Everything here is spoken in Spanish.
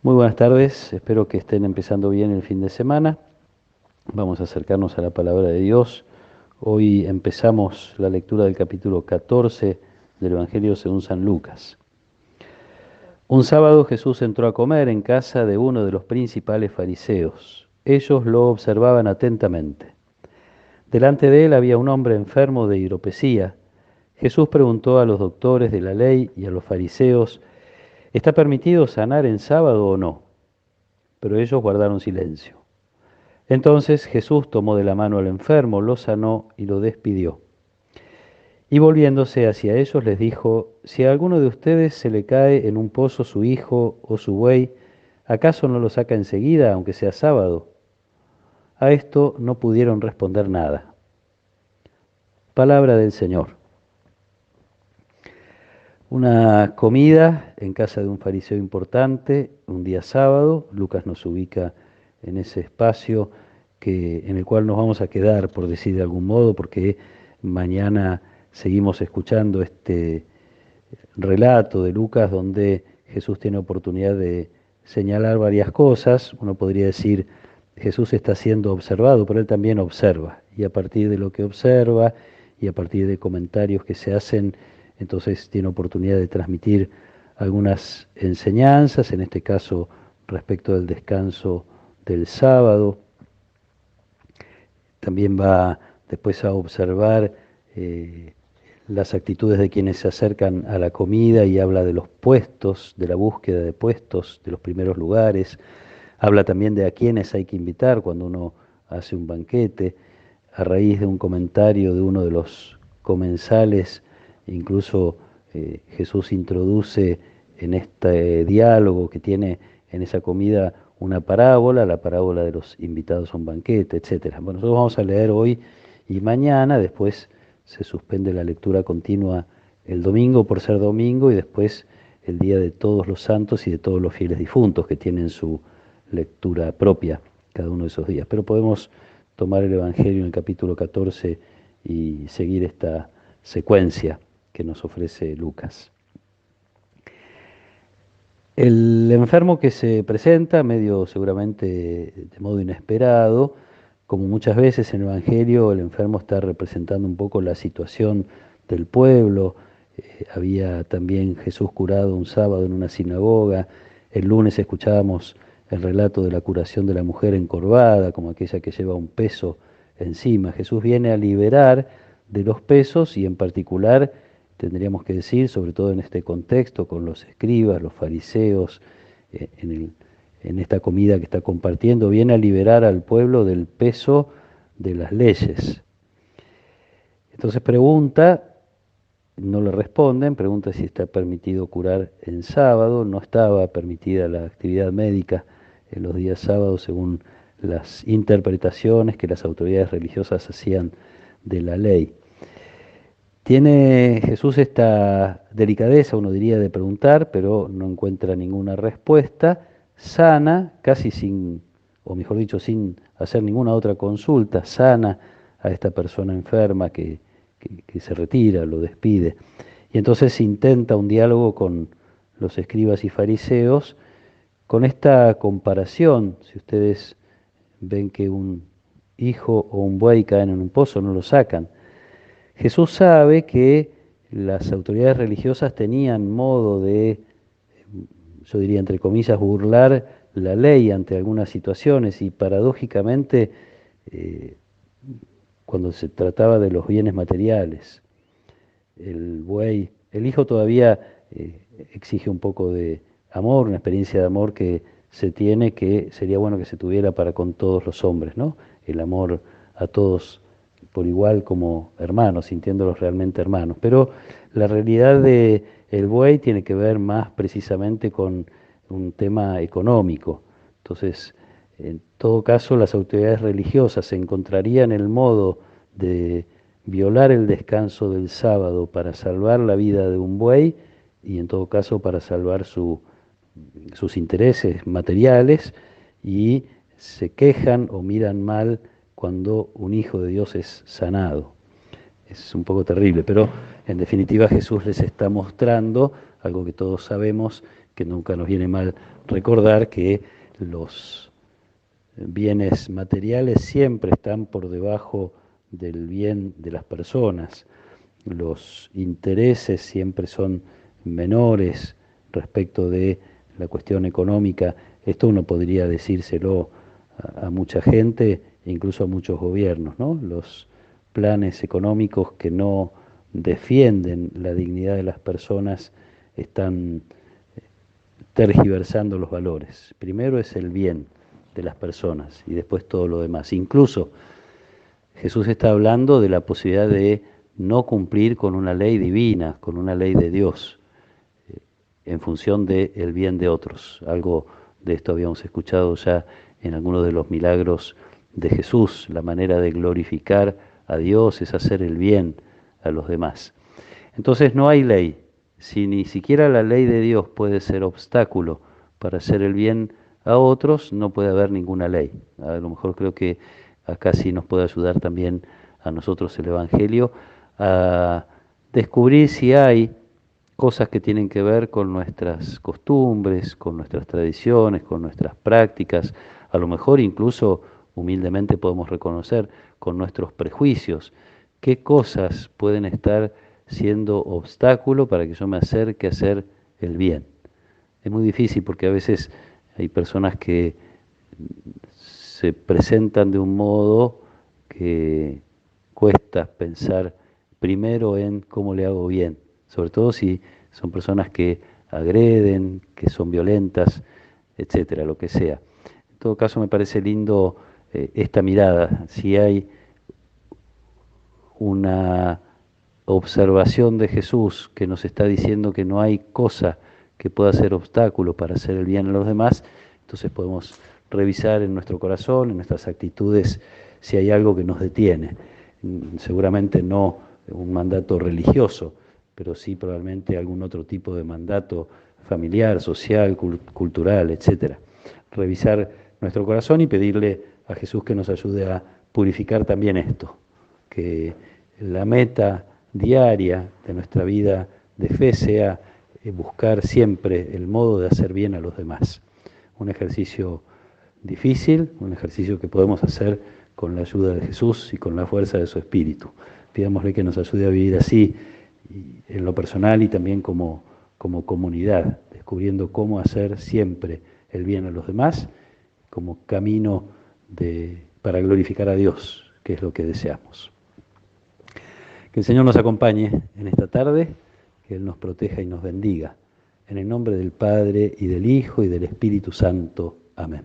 Muy buenas tardes, espero que estén empezando bien el fin de semana. Vamos a acercarnos a la palabra de Dios. Hoy empezamos la lectura del capítulo 14 del Evangelio según San Lucas. Un sábado Jesús entró a comer en casa de uno de los principales fariseos. Ellos lo observaban atentamente. Delante de él había un hombre enfermo de hidropesía. Jesús preguntó a los doctores de la ley y a los fariseos, ¿está permitido sanar en sábado o no? Pero ellos guardaron silencio. Entonces Jesús tomó de la mano al enfermo, lo sanó y lo despidió. Y volviéndose hacia ellos les dijo, si a alguno de ustedes se le cae en un pozo su hijo o su buey, ¿acaso no lo saca enseguida, aunque sea sábado? A esto no pudieron responder nada. Palabra del Señor. Una comida en casa de un fariseo importante, un día sábado. Lucas nos ubica en ese espacio en el cual nos vamos a quedar, por decir de algún modo, porque mañana seguimos escuchando este relato de Lucas donde Jesús tiene oportunidad de señalar varias cosas. Uno podría decir, Jesús está siendo observado, pero él también observa. Y a partir de lo que observa y a partir de comentarios que se hacen, entonces tiene oportunidad de transmitir algunas enseñanzas, en este caso respecto del descanso del sábado. También va después a observar las actitudes de quienes se acercan a la comida y habla de los puestos, de la búsqueda de puestos, de los primeros lugares. Habla también de a quienes hay que invitar cuando uno hace un banquete. A raíz de un comentario de uno de los comensales, incluso Jesús introduce en este diálogo que tiene en esa comida una parábola, la parábola de los invitados a un banquete, etcétera. Bueno, nosotros vamos a leer hoy y mañana, después se suspende la lectura continua el domingo por ser domingo y después el día de todos los santos y de todos los fieles difuntos que tienen su lectura propia cada uno de esos días. Pero podemos tomar el Evangelio en el capítulo 14 y seguir esta secuencia que nos ofrece Lucas. El enfermo que se presenta, medio seguramente de modo inesperado, como muchas veces en el Evangelio, el enfermo está representando un poco la situación del pueblo. Había también Jesús curado un sábado en una sinagoga. El lunes escuchábamos el relato de la curación de la mujer encorvada, como aquella que lleva un peso encima. Jesús viene a liberar de los pesos y en particular tendríamos que decir, sobre todo en este contexto, con los escribas, los fariseos, en esta comida que está compartiendo, viene a liberar al pueblo del peso de las leyes. Entonces pregunta, no le responden, pregunta si está permitido curar en sábado, no estaba permitida la actividad médica en los días sábados según las interpretaciones que las autoridades religiosas hacían de la ley. Tiene Jesús esta delicadeza, uno diría, de preguntar, pero no encuentra ninguna respuesta, sana, casi sin, o mejor dicho, sin hacer ninguna otra consulta, sana a esta persona enferma que se retira, lo despide. Y entonces intenta un diálogo con los escribas y fariseos, con esta comparación. Si ustedes ven que un hijo o un buey caen en un pozo, no lo sacan. Jesús sabe que las autoridades religiosas tenían modo de, yo diría entre comillas, burlar la ley ante algunas situaciones y paradójicamente eh, cuando se trataba de los bienes materiales, el buey, el hijo todavía exige un poco de amor, una experiencia de amor que se tiene, que sería bueno que se tuviera para con todos los hombres, ¿no? El amor a todos por igual como hermanos, sintiéndolos realmente hermanos. Pero la realidad de el buey tiene que ver más precisamente con un tema económico. Entonces, en todo caso, las autoridades religiosas encontrarían el modo de violar el descanso del sábado para salvar la vida de un buey y en todo caso para salvar sus intereses materiales y se quejan o miran mal cuando un hijo de Dios es sanado. Es un poco terrible, pero en definitiva Jesús les está mostrando algo que todos sabemos, que nunca nos viene mal recordar que los bienes materiales siempre están por debajo del bien de las personas. Los intereses siempre son menores respecto de la cuestión económica. Esto uno podría decírselo a mucha gente, incluso a muchos gobiernos, ¿no? Los planes económicos que no defienden la dignidad de las personas están tergiversando los valores. Primero es el bien de las personas y después todo lo demás. Incluso Jesús está hablando de la posibilidad de no cumplir con una ley divina, con una ley de Dios, en función del bien de otros. Algo de esto habíamos escuchado ya en algunos de los milagros de Jesús. La manera de glorificar a Dios es hacer el bien a los demás. Entonces no hay ley. Si ni siquiera la ley de Dios puede ser obstáculo para hacer el bien a otros, no puede haber ninguna ley. A lo mejor creo que acá sí nos puede ayudar también a nosotros el Evangelio a descubrir si hay cosas que tienen que ver con nuestras costumbres, con nuestras tradiciones, con nuestras prácticas, a lo mejor incluso humildemente podemos reconocer con nuestros prejuicios, qué cosas pueden estar siendo obstáculo para que yo me acerque a hacer el bien. Es muy difícil porque a veces hay personas que se presentan de un modo que cuesta pensar primero en cómo le hago bien, sobre todo si son personas que agreden, que son violentas, etcétera, lo que sea. En todo caso, me parece lindo esta mirada. Si hay una observación de Jesús que nos está diciendo que no hay cosa que pueda ser obstáculo para hacer el bien a los demás, entonces podemos revisar en nuestro corazón, en nuestras actitudes, si hay algo que nos detiene. Seguramente no un mandato religioso, pero sí probablemente algún otro tipo de mandato familiar, social, cultural, etcétera. Revisar nuestro corazón y pedirle a Jesús que nos ayude a purificar también esto, que la meta diaria de nuestra vida de fe sea buscar siempre el modo de hacer bien a los demás. Un ejercicio difícil, un ejercicio que podemos hacer con la ayuda de Jesús y con la fuerza de su Espíritu. Pidámosle que nos ayude a vivir así, en lo personal y también como comunidad, descubriendo cómo hacer siempre el bien a los demás como camino para glorificar a Dios, que es lo que deseamos. Que el Señor nos acompañe en esta tarde, que Él nos proteja y nos bendiga. En el nombre del Padre, y del Hijo, y del Espíritu Santo. Amén.